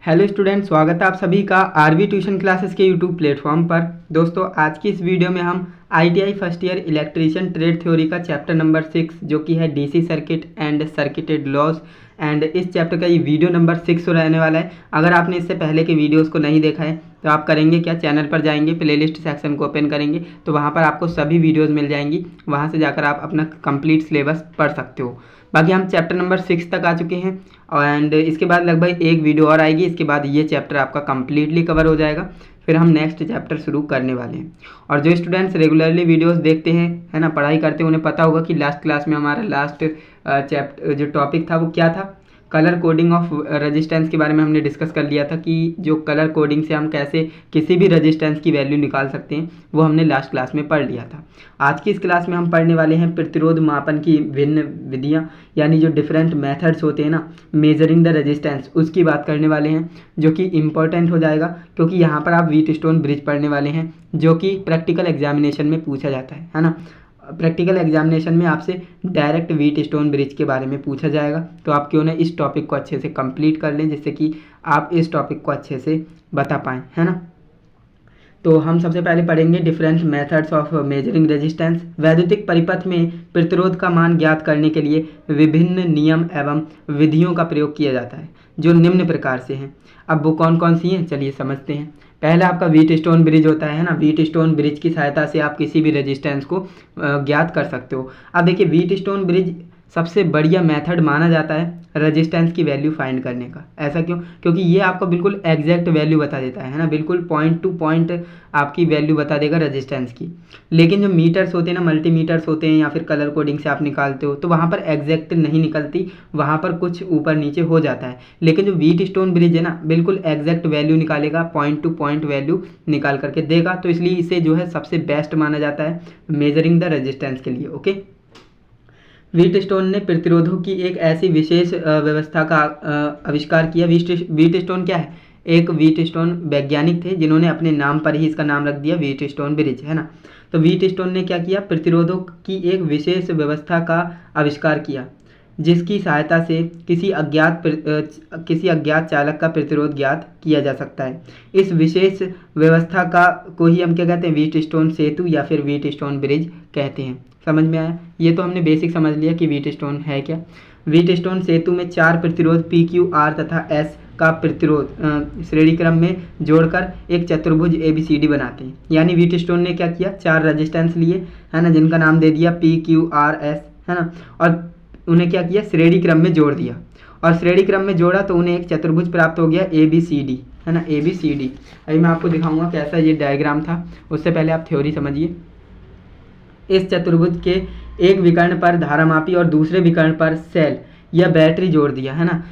Hello student, स्वागत है आप सभी का आरवी ट्यूशन क्लासेस के यूट्यूब प्लेटफॉर्म पर। दोस्तों, आज की इस वीडियो में हम ITI first year electrician trade theory का चैप्टर नंबर 6 जो कि है DC circuit and circuited laws, and इस चैप्टर का ये वीडियो नंबर 6 रहने वाला है। अगर आपने इससे पहले के वीडियोस को नहीं देखा है तो आप करेंगे क्या, चैनल पर जाएंगे, प्लेलिस्ट सेक्शन को ओपन करेंगे तो वहाँ पर आपको सभी वीडियोज़ मिल जाएंगी। वहाँ से जाकर आप अपना कंप्लीट सिलेबस पढ़ सकते हो। बाकी हम चैप्टर नंबर 6 तक आ चुके हैं एंड इसके बाद लगभग एक वीडियो और आएगी। इसके बाद ये चैप्टर आपका कम्प्लीटली कवर हो जाएगा, फिर हम नेक्स्ट चैप्टर शुरू करने वाले हैं। और जो स्टूडेंट्स रेगुलरली वीडियोस देखते हैं, है ना, पढ़ाई करते हैं, उन्हें पता होगा कि लास्ट क्लास में हमारा लास्ट चैप्टर जो टॉपिक था वो क्या था, कलर कोडिंग ऑफ रेजिस्टेंस के बारे में हमने डिस्कस कर लिया था कि जो कलर कोडिंग से हम कैसे किसी भी रेजिस्टेंस की वैल्यू निकाल सकते हैं, वो हमने लास्ट क्लास में पढ़ लिया था। आज की इस क्लास में हम पढ़ने वाले हैं प्रतिरोध मापन की भिन्न विधियां, यानी जो डिफरेंट मेथड्स होते हैं ना मेजरिंग द रेजिस्टेंस, उसकी बात करने वाले हैं, जो कि इम्पोर्टेंट हो जाएगा क्योंकि यहाँ पर आप व्हीटस्टोन ब्रिज पढ़ने वाले हैं जो कि प्रैक्टिकल एग्जामिनेशन में पूछा जाता है ना। प्रैक्टिकल एग्जामिनेशन में आपसे डायरेक्ट व्हीटस्टोन ब्रिज के बारे में पूछा जाएगा, तो आप क्यों ना इस टॉपिक को अच्छे से कंप्लीट कर लें जिससे कि आप इस टॉपिक को अच्छे से बता पाएँ, है ना। तो हम सबसे पहले पढ़ेंगे different methods of measuring resistance. वैद्युतिक परिपथ में प्रतिरोध का मान ज्ञात करने के लिए विभिन्न नियम एवं विधियों का प्रयोग किया जाता है जो निम्न प्रकार से हैं। अब वो कौन कौन सी हैं, चलिए समझते हैं। पहला आपका व्हीटस्टोन ब्रिज होता है ना। व्हीटस्टोन ब्रिज की सहायता से आप किसी भी रेजिस्टेंस को ज्ञात कर सकते हो। अब देखिए, व्हीटस्टोन ब्रिज सबसे बढ़िया मेथड माना जाता है रेजिस्टेंस की वैल्यू फाइंड करने का। ऐसा क्यों? क्योंकि ये आपको बिल्कुल एग्जैक्ट वैल्यू बता देता है ना, बिल्कुल पॉइंट टू पॉइंट आपकी वैल्यू बता देगा रेजिस्टेंस की। लेकिन जो मीटर्स होते हैं ना, मल्टीमीटर्स होते हैं या फिर कलर कोडिंग से आप निकालते हो, तो वहाँ पर एग्जैक्ट नहीं निकलती, वहाँ पर कुछ ऊपर नीचे हो जाता है। लेकिन जो व्हीटस्टोन ब्रिज है ना, बिल्कुल एग्जैक्ट वैल्यू निकालेगा, पॉइंट टू पॉइंट वैल्यू निकाल करके देगा। तो इसलिए इसे जो है सबसे बेस्ट माना जाता है मेजरिंग द रेजिस्टेंस के लिए। ओके, व्हीटस्टोन ने प्रतिरोधों की एक ऐसी विशेष व्यवस्था का आविष्कार किया। व्हीटस्टोन क्या है? एक व्हीटस्टोन वैज्ञानिक थे जिन्होंने अपने नाम पर ही इसका नाम रख दिया व्हीटस्टोन ब्रिज, है ना। तो व्हीटस्टोन ने क्या किया, प्रतिरोधों की एक विशेष व्यवस्था का आविष्कार किया जिसकी सहायता से किसी अज्ञात चालक का प्रतिरोध ज्ञात किया जा सकता है। इस विशेष व्यवस्था को ही हम क्या कहते हैं, व्हीटस्टोन सेतु या फिर व्हीटस्टोन ब्रिज कहते हैं। समझ में आया? ये तो हमने बेसिक समझ लिया कि व्हीटस्टोन है क्या। व्हीटस्टोन सेतु में 4 प्रतिरोध पी, क्यू, आर तथा एस का प्रतिरोध श्रेणी क्रम में जोड़कर एक चतुर्भुज ABCD बनाते हैं। यानी व्हीटस्टोन ने क्या किया, 4 रेजिस्टेंस लिए, है ना, जिनका नाम दे दिया P, Q, R, S, है ना, और उन्हें क्या किया, श्रेणी क्रम में जोड़ दिया। और श्रेणी क्रम में जोड़ा तो उन्हें एक चतुर्भुज प्राप्त हो गया ABCD, है ना, ABCD। अभी मैं आपको दिखाऊंगा कैसा ये डायग्राम था, उससे पहले आप थ्योरी समझिए। इस चतुर्भुज के एक विकर्ण पर धारामापी और दूसरे विकर्ण पर सेल या बैटरी जोड़ दिया, है ना।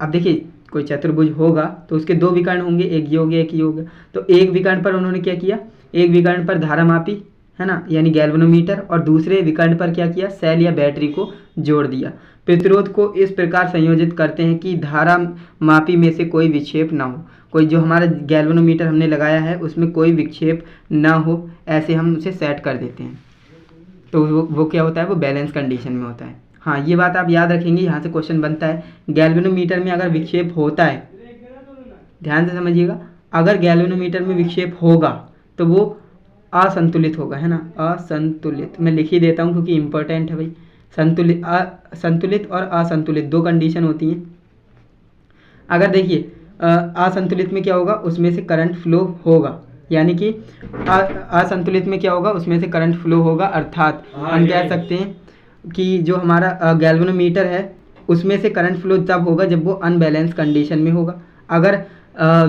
अब देखिए, कोई चतुर्भुज होगा तो उसके 2 विकर्ण होंगे, एक ये हो गया, एक ये हो गया। तो एक विकर्ण पर उन्होंने क्या किया, एक विकर्ण पर धारामापी, है ना, यानी गैल्वेनोमीटर, और दूसरे विकर्ण पर क्या किया, सेल या बैटरी को जोड़ दिया। प्रतिरोध को इस प्रकार संयोजित करते हैं कि धारा मापी में से कोई विक्षेप ना हो, कोई जो हमारा गैल्वेनोमीटर हमने लगाया है उसमें कोई विक्षेप ना हो, ऐसे हम उसे सेट कर देते हैं। तो वो क्या होता है, वो बैलेंस कंडीशन में होता है। हाँ, ये बात आप याद रखेंगे, यहाँ से क्वेश्चन बनता है। गैल्वेनोमीटर में अगर विक्षेप होता है, ध्यान से समझिएगा, अगर गैल्वेनोमीटर में विक्षेप होगा तो वो असंतुलित होगा, है ना, असंतुलित। मैं लिख ही देता हूँ क्योंकि इंपॉर्टेंट है भाई। संतुलित और असंतुलित 2 कंडीशन होती हैं। अगर देखिए असंतुलित में क्या होगा, उसमें से करंट फ्लो होगा, यानी कि असंतुलित में क्या होगा, उसमें से करंट फ्लो होगा। अर्थात हम कह सकते हैं कि जो हमारा गैल्वेनोमीटर है उसमें से करंट फ्लो तब होगा जब वो अनबैलेंस कंडीशन में होगा। अगर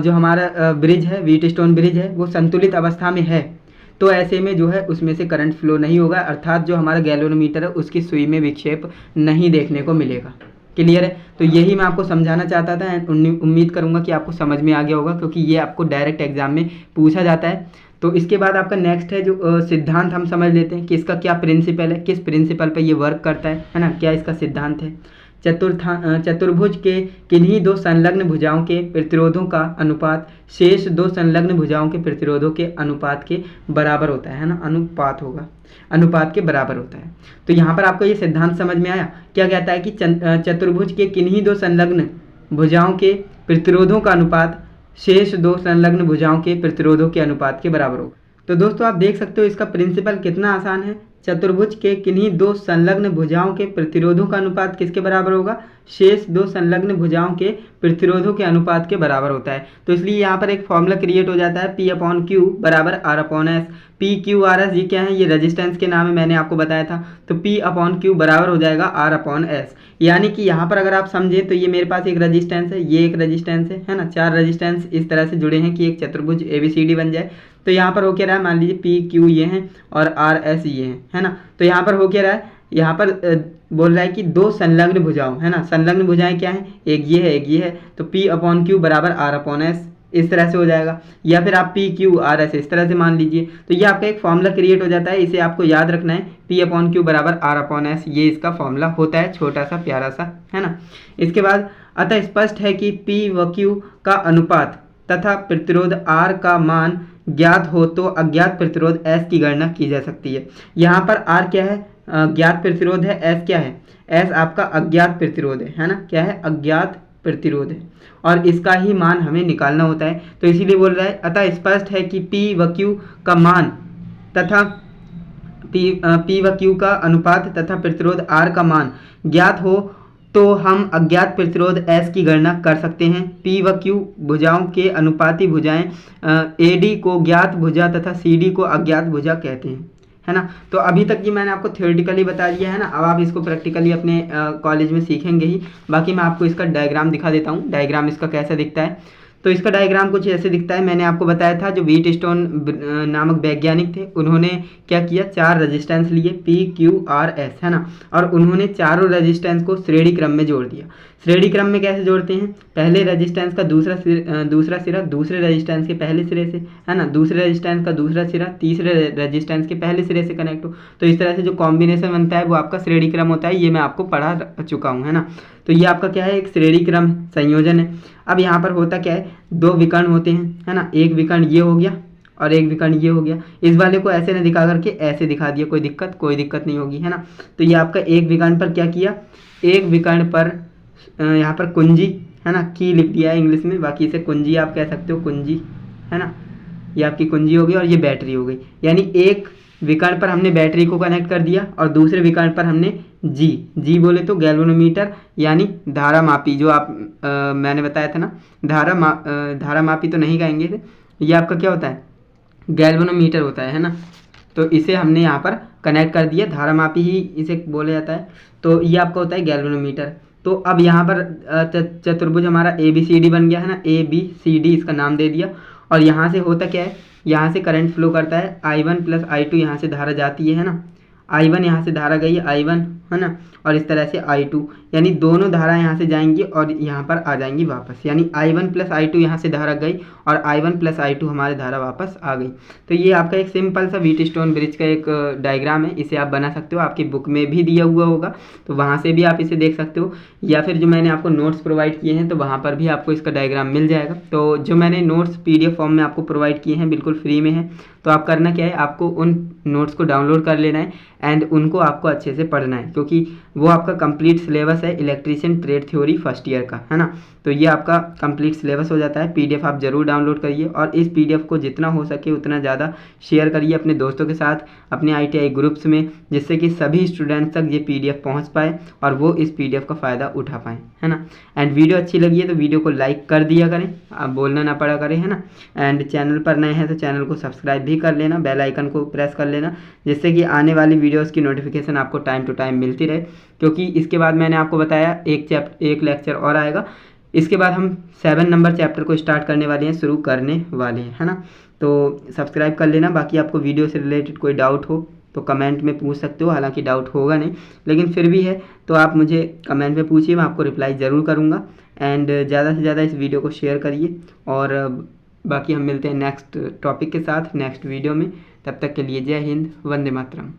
जो हमारा ब्रिज है, व्हीटस्टोन ब्रिज है, वो संतुलित अवस्था में है तो ऐसे में जो है उसमें से करंट फ्लो नहीं होगा, अर्थात जो हमारा गैल्वेनोमीटर है उसकी सुई में विक्षेप नहीं देखने को मिलेगा। क्लियर है? तो यही मैं आपको समझाना चाहता था। उम्मीद करूंगा कि आपको समझ में आ गया होगा क्योंकि ये आपको डायरेक्ट एग्जाम में पूछा जाता है। तो इसके बाद आपका नेक्स्ट है जो सिद्धांत, हम समझ लेते हैं कि इसका क्या प्रिंसिपल है, किस प्रिंसिपल पर ये वर्क करता है ना, क्या इसका सिद्धांत है। चतुर्भुज के किन्हीं 2 संलग्न भुजाओं के प्रतिरोधों का अनुपात शेष 2 संलग्न भुजाओं के प्रतिरोधों के अनुपात के बराबर होता है ना, अनुपात के बराबर होता है। तो यहाँ पर आपको ये सिद्धांत समझ में आया। क्या कहता है कि चतुर्भुज के किन्हीं 2 संलग्न भुजाओं के प्रतिरोधों का अनुपात शेष दो संलग्न भुजाओं के प्रतिरोधों के अनुपात के बराबर होगा। तो दोस्तों आप देख सकते हो इसका प्रिंसिपल कितना आसान है। चतुर्भुज के किन्हीं दो संलग्न भुजाओं के प्रतिरोधों का अनुपात किसके बराबर होगा? शेष दो संलग्न भुजाओं के प्रतिरोधों के अनुपात के बराबर होता है। तो इसलिए यहाँ पर एक फॉर्मूला क्रिएट हो जाता है, P अपॉन क्यू बराबर R upon S. P Q R S ये क्या है? ये रेजिस्टेंस के नाम है, मैंने आपको बताया था। तो P अपॉन क्यू बराबर हो जाएगा आर अपॉन एस। यानी कि यहाँ पर अगर आप समझे तो ये मेरे पास एक रेजिस्टेंस है, ये एक रेजिस्टेंस है ना। चार रेजिस्टेंस इस तरह से जुड़े हैं कि एक चतुर्भुज ABCD बन जाए। तो यहाँ पर हो क्या रहा है, मान लीजिए P Q ये हैं और R S ये हैं, है ना। तो यहाँ पर हो क्या रहा है, यहाँ पर बोल रहा है कि दो संलग्न भुजाओं, है ना। संलग्न भुजाएं क्या हैं? एक ये है, एक ये है। तो P अपॉन क्यू बराबर R अपॉन एस, इस तरह से हो जाएगा। या फिर आप P Q R S इस तरह से मान लीजिए। तो ये आपका एक फॉर्मूला क्रिएट हो जाता है, इसे आपको याद रखना है। P अपॉन क्यू बराबर R अपॉन एस, ये इसका फॉर्मूला होता है, छोटा सा प्यारा सा, है ना। इसके बाद अतः स्पष्ट है कि P व Q का अनुपात तथा प्रतिरोध R का मान ज्ञात हो तो अज्ञात प्रतिरोध S की गणना की जा सकती है। यहाँ पर R क्या है? ज्ञात प्रतिरोध है। S क्या है? S आपका अज्ञात प्रतिरोध है ना। क्या है? अज्ञात प्रतिरोध है और इसका ही मान हमें निकालना होता है। तो इसीलिए बोल रहा है अतः स्पष्ट है कि P व Q का मान तथा P व Q का अनुपात तथा प्रतिरोध R का मान ज्ञात हो तो हम अज्ञात प्रतिरोध S की गणना कर सकते हैं। P व Q भुजाओं के अनुपाती भुजाएं AD को ज्ञात भुजा तथा CD को अज्ञात भुजा कहते हैं, है ना। तो अभी तक ये मैंने आपको थ्योरेटिकली बता दिया है ना। अब आप इसको प्रैक्टिकली अपने कॉलेज में सीखेंगे ही। बाकी मैं आपको इसका डायग्राम दिखा देता हूँ, डायग्राम इसका कैसा दिखता है। तो इसका डायग्राम कुछ ऐसे दिखता है। मैंने आपको बताया था जो व्हीटस्टोन नामक वैज्ञानिक थे, उन्होंने क्या किया, चार रेजिस्टेंस लिए P Q R S, है ना। और उन्होंने चारों रेजिस्टेंस को श्रेणी क्रम में जोड़ दिया। श्रेणी क्रम में कैसे जोड़ते हैं? पहले रेजिस्टेंस का दूसरा सिरा दूसरे रेजिस्टेंस के पहले सिरे से, है ना। दूसरे रेजिस्टेंस का दूसरा सिरा तीसरे रेजिस्टेंस के पहले सिरे से कनेक्ट हो। तो इस तरह से जो कॉम्बिनेशन बनता है वो आपका श्रेणी क्रम होता है। ये मैं आपको पढ़ा चुका हूँ, है ना। तो ये आपका क्या है, एक श्रेणी क्रम संयोजन है। अब यहाँ पर होता क्या है, दो विकर्ण होते हैं, है ना। एक विकर्ण ये हो गया और एक विकर्ण ये हो गया। इस वाले को ऐसे न दिखा करके ऐसे दिखा दिया, कोई दिक्कत नहीं होगी, है ना। तो ये आपका एक विकर्ण पर क्या किया, एक विकर्ण पर यहाँ पर कुंजी, है ना, की लिख दिया है इंग्लिश में, बाकी इसे कुंजी आप कह सकते हो, कुंजी, है ना। ये आपकी कुंजी हो गई और ये बैटरी हो गई। यानी एक विकर्ण पर हमने बैटरी को कनेक्ट कर दिया और दूसरे विकर्ण पर हमने जी बोले तो गैल्वेनोमीटर यानी धारा मापी, जो आप मैंने बताया था ना, धारा मापी तो नहीं कहेंगे थे, ये आपका क्या होता है, गैल्वेनोमीटर होता है ना। तो इसे हमने यहाँ पर कनेक्ट कर दिया, धारा मापी ही इसे बोला जाता है। तो ये आपका होता है गैल्वेनोमीटर। तो अब यहाँ पर चतुर्भुज हमारा ABCD बन गया, है ना। ABCD इसका नाम दे दिया। और यहाँ से होता क्या है, यहाँ से करंट फ्लो करता है, I1 प्लस I2 यहाँ से धारा जाती है ना। I1 यहाँ से धारा गई, I1, है ना, और इस तरह से I2, यानी दोनों धारा यहाँ से जाएंगी और यहाँ पर आ जाएंगी वापस। यानी I1 प्लस I2 यहाँ से धारा गई और I1 प्लस I2 हमारे धारा वापस आ गई। तो ये आपका एक सिंपल सा व्हीटस्टोन ब्रिज का एक डायग्राम है, इसे आप बना सकते हो, आपकी बुक में भी दिया हुआ होगा, तो वहाँ से भी आप इसे देख सकते हो, या फिर जो मैंने आपको नोट्स प्रोवाइड किए हैं तो वहाँ पर भी आपको इसका डायग्राम मिल जाएगा। तो जो मैंने नोट्स PDF फॉर्म में आपको प्रोवाइड किए हैं, बिल्कुल फ्री में है। तो आप करना क्या है, आपको उन नोट्स को डाउनलोड कर लेना है एंड उनको आपको अच्छे से पढ़ना है, क्योंकि वो आपका कंप्लीट सिलेबस है electrician trade theory first year का, है ना। तो ये आपका कंप्लीट सिलेबस हो जाता है। PDF आप ज़रूर डाउनलोड करिए और इस PDF को जितना हो सके उतना ज़्यादा शेयर करिए अपने दोस्तों के साथ, अपने ITI ग्रुप्स में, जिससे कि सभी स्टूडेंट्स तक ये PDF पहुंच पाए और वो इस PDF का फ़ायदा उठा पाएँ, है ना। एंड वीडियो अच्छी लगी है तो वीडियो को लाइक कर दिया करें, आप बोलना ना पड़ा करें, है ना। एंड चैनल पर नए हैं तो चैनल को सब्सक्राइब भी कर लेना, बेल आइकन को प्रेस कर लेना, जिससे कि आने वाली वीडियोज़ की नोटिफिकेशन आपको टाइम टू टाइम मिलती रहे। क्योंकि इसके बाद मैंने आपको बताया एक लेक्चर और आएगा, इसके बाद हम 7 नंबर चैप्टर को स्टार्ट करने वाले हैं, शुरू करने वाले हैं, है ना। तो सब्सक्राइब कर लेना। बाकी आपको वीडियो से रिलेटेड कोई डाउट हो तो कमेंट में पूछ सकते हो, हालांकि डाउट होगा नहीं, लेकिन फिर भी है तो आप मुझे कमेंट में पूछिए, मैं आपको रिप्लाई ज़रूर करूँगा। एंड ज़्यादा से ज़्यादा इस वीडियो को शेयर करिए और बाकी हम मिलते हैं नेक्स्ट टॉपिक के साथ नेक्स्ट वीडियो में। तब तक के लिए जय हिंद, वंदे मातरम।